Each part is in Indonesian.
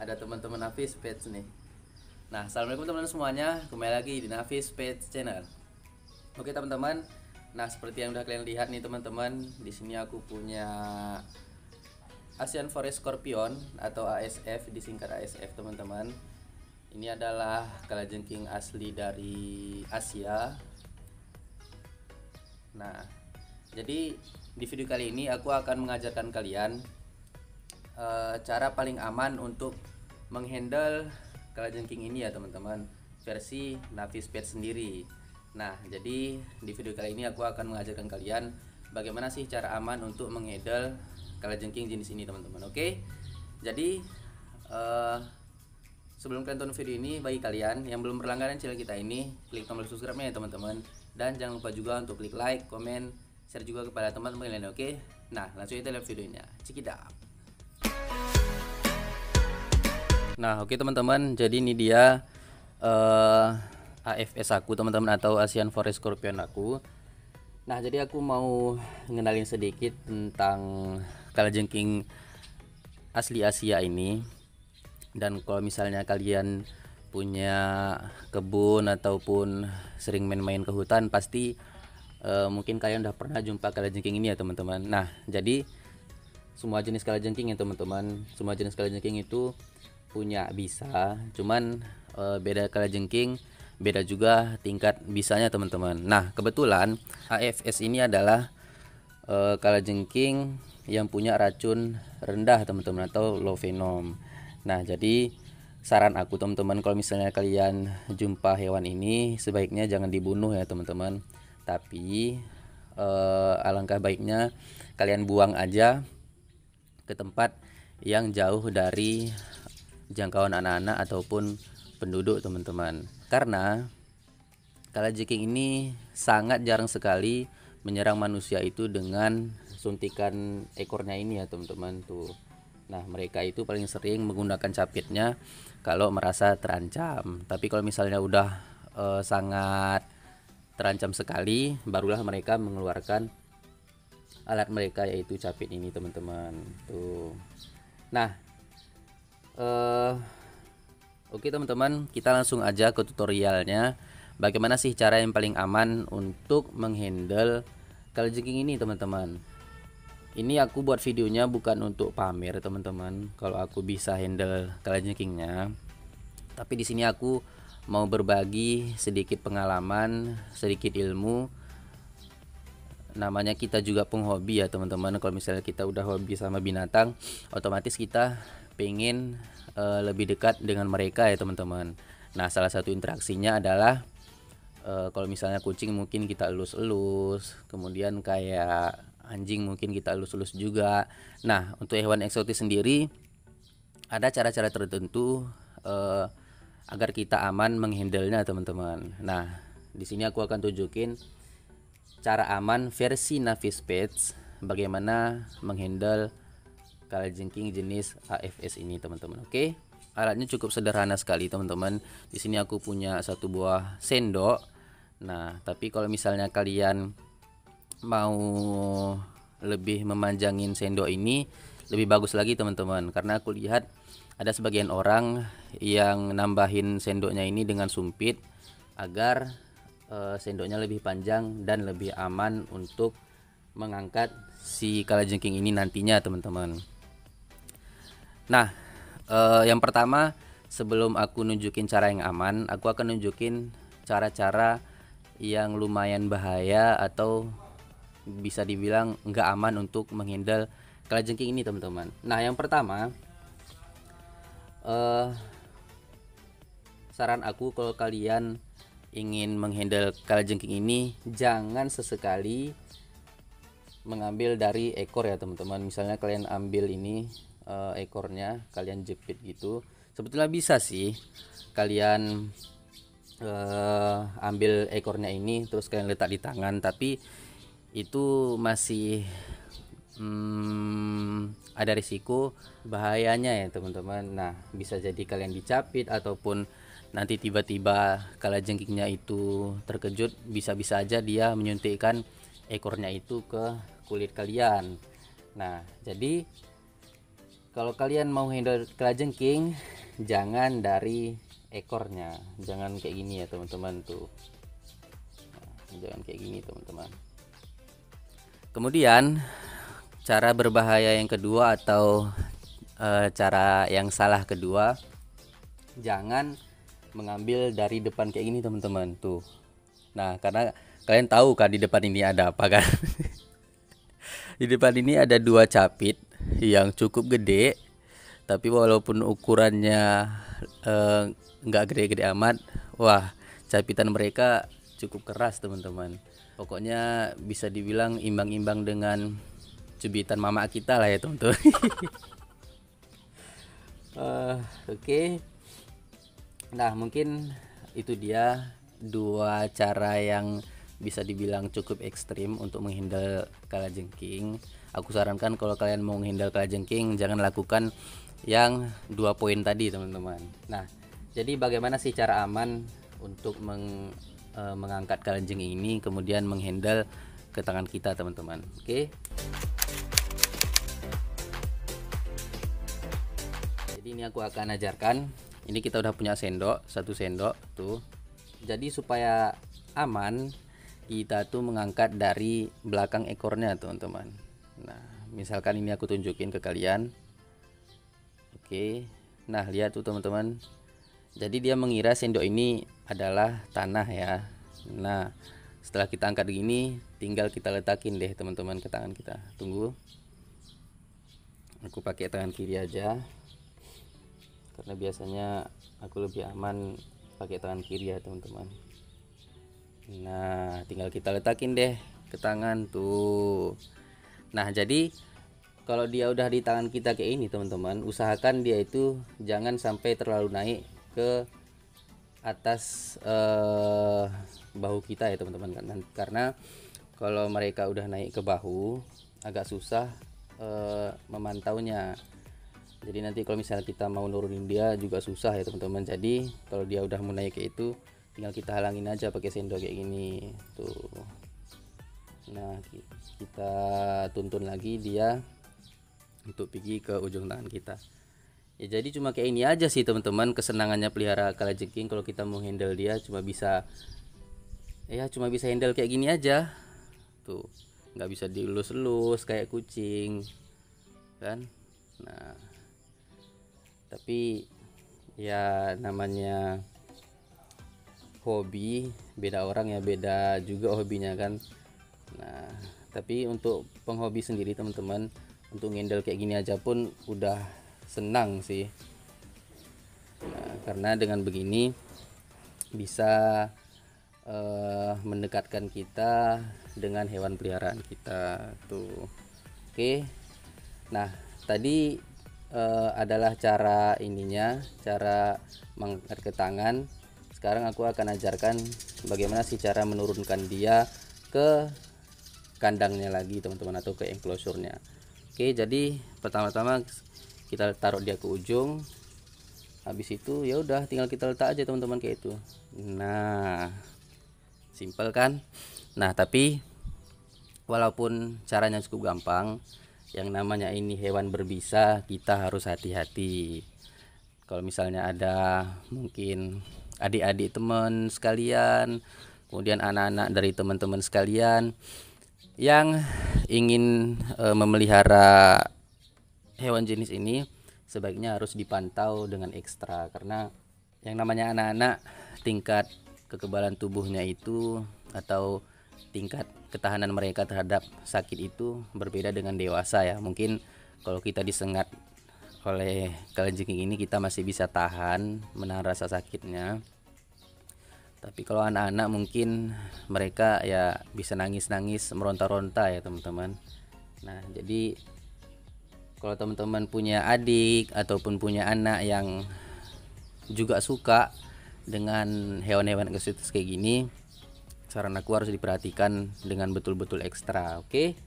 ada teman-teman Nafis Pets nih. Nah, assalamualaikum teman-teman semuanya, kembali lagi di Nafis Pets Channel. Oke teman-teman, nah seperti yang udah kalian lihat nih teman-teman, di sini aku punya Asian Forest Scorpion atau ASF, disingkat ASF teman-teman. Ini adalah kalajengking asli dari Asia. Nah, jadi di video kali ini aku akan mengajarkan kalian cara paling aman untuk menghandle kalajengking ini ya teman-teman, versi Nafis Pet sendiri. Nah, jadi di video kali ini aku akan mengajarkan kalian bagaimana sih cara aman untuk menghandle kalajengking jenis ini teman-teman. Oke, jadi sebelum kalian tonton video ini, bagi kalian yang belum berlangganan channel kita ini, klik tombol subscribe-nya ya teman-teman, dan jangan lupa juga untuk klik like, komen, share juga kepada teman-teman lain. Oke, nah langsung kita lihat videonya. Check it out. Nah, oke teman-teman, jadi ini dia AFS aku teman-teman, atau Asian Forest Scorpion aku. Nah, jadi aku mau ngenalin sedikit tentang kalajengking asli Asia ini. Dan kalau misalnya kalian punya kebun ataupun sering main-main ke hutan, pasti mungkin kalian udah pernah jumpa kalajengking ini ya teman-teman. Nah, jadi semua jenis kalajengking ya teman-teman, semua jenis kalajengking itu punya bisa, cuman beda kalajengking, beda juga tingkat bisanya teman-teman. Nah, kebetulan AFS ini adalah kalajengking yang punya racun rendah teman-teman, atau low venom. Nah, jadi saran aku teman-teman, kalau misalnya kalian jumpa hewan ini, sebaiknya jangan dibunuh ya teman-teman, tapi alangkah baiknya kalian buang aja ke tempat yang jauh dari jangkauan anak-anak ataupun penduduk teman-teman, karena kalajengking ini sangat jarang sekali menyerang manusia itu dengan suntikan ekornya ini ya teman-teman tuh. Nah, mereka itu paling sering menggunakan capitnya kalau merasa terancam, tapi kalau misalnya udah sangat terancam sekali, barulah mereka mengeluarkan alat mereka, yaitu capit ini teman-teman tuh. Nah, oke teman-teman, kita langsung aja ke tutorialnya. Bagaimana sih cara yang paling aman untuk menghandle kalajengking ini teman-teman. Ini aku buat videonya bukan untuk pamer teman-teman, kalau aku bisa handle kalajengkingnya. Tapi di sini aku mau berbagi sedikit pengalaman, sedikit ilmu. Namanya kita juga penghobi ya teman-teman. Kalau misalnya kita udah hobi sama binatang, otomatis kita pengen lebih dekat dengan mereka ya teman-teman. Nah, salah satu interaksinya adalah kalau misalnya kucing mungkin kita elus-elus, kemudian kayak anjing mungkin kita elus-elus juga. Nah, untuk hewan eksotis sendiri ada cara-cara tertentu agar kita aman menghandle-nya teman-teman. Nah, di sini aku akan tunjukin cara aman versi Nafis Pets, bagaimana menghandle kalajengking jenis AFS ini teman-teman. Oke, alatnya cukup sederhana sekali teman-teman. Di sini aku punya satu buah sendok. Nah, tapi kalau misalnya kalian mau lebih memanjangin sendok ini, lebih bagus lagi teman-teman, karena aku lihat ada sebagian orang yang nambahin sendoknya ini dengan sumpit agar sendoknya lebih panjang dan lebih aman untuk mengangkat si kalajengking ini nantinya teman-teman. Nah, yang pertama, sebelum aku nunjukin cara yang aman, aku akan nunjukin cara-cara yang lumayan bahaya atau bisa dibilang nggak aman untuk menghandle kalajengking ini teman-teman. Nah, yang pertama, saran aku kalau kalian ingin menghandle kalajengking ini, jangan sesekali mengambil dari ekor ya teman-teman. Misalnya kalian ambil ini ekornya, kalian jepit gitu. Sebetulnya bisa sih kalian ambil ekornya ini terus kalian letak di tangan, tapi itu masih ada risiko bahayanya ya teman-teman. Nah, bisa jadi kalian dicapit ataupun nanti tiba-tiba kalajengkingnya itu terkejut, bisa-bisa aja dia menyuntikkan ekornya itu ke kulit kalian. Nah, jadi Kalau kalian mau handle kalajengking, jangan dari ekornya, jangan kayak gini ya teman-teman tuh. Nah, jangan kayak gini teman-teman. Kemudian cara berbahaya yang kedua atau cara yang salah kedua, jangan mengambil dari depan kayak gini teman-teman tuh. Nah, karena kalian tahu kan di depan ini ada apa kan? Di depan ini ada dua capit yang cukup gede, tapi walaupun ukurannya nggak gede-gede amat, wah capitan mereka cukup keras teman-teman. Pokoknya bisa dibilang imbang-imbang dengan cubitan mama kita lah ya teman-teman. Oke. Nah, mungkin itu dia dua cara yang bisa dibilang cukup ekstrim untuk menghindar kalajengking. Aku sarankan kalau kalian mau menghindar kalajengking, jangan lakukan yang 2 poin tadi teman-teman. Nah, jadi bagaimana sih cara aman untuk mengangkat kalajengking ini kemudian menghandle ke tangan kita teman-teman. Oke. Jadi ini aku akan ajarkan. Ini kita udah punya sendok, 1 sendok tuh. Jadi supaya aman, kita tuh mengangkat dari belakang ekornya teman-teman. Nah, misalkan ini aku tunjukin ke kalian. Oke. Nah, lihat tuh teman-teman. Jadi dia mengira sendok ini adalah tanah ya. Nah, setelah kita angkat gini, tinggal kita letakin deh teman-teman ke tangan kita. Tunggu. Aku pakai tangan kiri aja. Karena biasanya aku lebih aman pakai tangan kiri ya teman-teman. Nah, tinggal kita letakin deh ke tangan tuh. Nah, jadi kalau dia udah di tangan kita kayak ini teman-teman, usahakan dia itu jangan sampai terlalu naik ke atas bahu kita ya teman-teman. Karena kalau mereka udah naik ke bahu agak susah memantaunya. Jadi nanti kalau misalnya kita mau nurunin dia juga susah ya teman-teman. Jadi kalau dia udah mau naik ke itu, tinggal kita halangin aja pakai sendok kayak gini tuh. Nah, kita tuntun lagi dia untuk pergi ke ujung tangan kita. Ya jadi cuma kayak ini aja sih teman-teman kesenangannya pelihara kalajengking. Kalau kita mau handle dia cuma bisa handle kayak gini aja tuh, nggak bisa dielus-elus kayak kucing kan. Nah, tapi ya namanya hobi, beda orang ya beda juga hobinya kan. Nah, tapi untuk penghobi sendiri teman-teman, untuk handle kayak gini aja pun udah senang sih. Nah, karena dengan begini bisa mendekatkan kita dengan hewan peliharaan kita tuh. Oke. Nah, tadi adalah cara mengangkat ke tangan. Sekarang aku akan ajarkan bagaimana sih cara menurunkan dia ke kandangnya lagi teman-teman, atau ke enclosure-nya. Oke, jadi pertama-tama kita taruh dia ke ujung. Habis itu ya udah tinggal kita letak aja teman-teman kayak itu. Nah, simpel kan? Nah, tapi walaupun caranya cukup gampang, yang namanya ini hewan berbisa, kita harus hati-hati. Kalau misalnya ada mungkin adik-adik teman sekalian, kemudian anak-anak dari teman-teman sekalian yang ingin memelihara hewan jenis ini, sebaiknya harus dipantau dengan ekstra. Karena yang namanya anak-anak, tingkat kekebalan tubuhnya itu atau tingkat ketahanan mereka terhadap sakit itu berbeda dengan dewasa ya. Mungkin kalau kita disengat oleh kalajengking ini kita masih bisa tahan menahan rasa sakitnya. Tapi kalau anak-anak mungkin mereka ya bisa nangis-nangis, meronta-ronta ya teman-teman. Nah, jadi kalau teman-teman punya adik ataupun punya anak yang juga suka dengan hewan-hewan eksotis kayak gini, saran aku harus diperhatikan dengan betul-betul ekstra. Oke.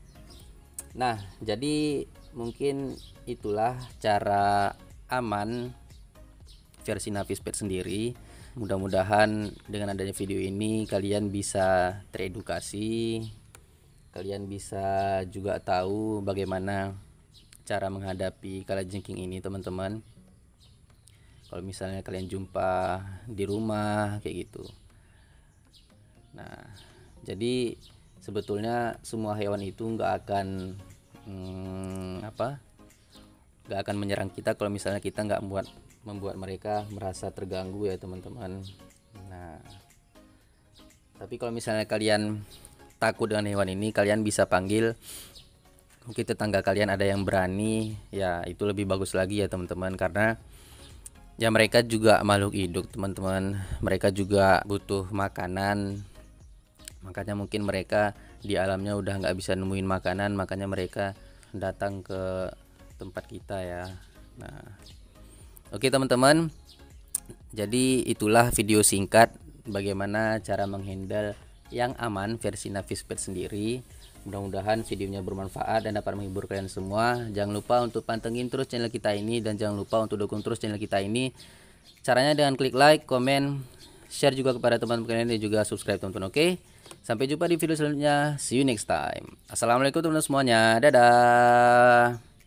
Nah, jadi mungkin itulah cara aman versi Navis Pet sendiri. Mudah-mudahan dengan adanya video ini kalian bisa teredukasi, kalian bisa juga tahu bagaimana cara menghadapi kalajengking ini teman-teman. Kalau misalnya kalian jumpa di rumah kayak gitu. Nah, jadi sebetulnya semua hewan itu nggak akan nggak akan menyerang kita kalau misalnya kita nggak membuat mereka merasa terganggu ya teman-teman. Nah, tapi kalau misalnya kalian takut dengan hewan ini, kalian bisa panggil mungkin tetangga kalian ada yang berani, ya itu lebih bagus lagi ya teman-teman, karena ya mereka juga makhluk hidup teman-teman, mereka juga butuh makanan, makanya mungkin mereka di alamnya udah nggak bisa nemuin makanan, makanya mereka datang ke tempat kita ya. Nah, oke teman-teman, jadi itulah video singkat bagaimana cara menghandle yang aman versi Navispet sendiri. Mudah-mudahan videonya bermanfaat dan dapat menghibur kalian semua. Jangan lupa untuk pantengin terus channel kita ini, dan jangan lupa untuk dukung terus channel kita ini. Caranya dengan klik like, komen, share juga kepada teman-teman kalian, dan juga subscribe teman-teman. Oke, sampai jumpa di video selanjutnya. See you next time. Assalamualaikum teman-teman semuanya. Dadah.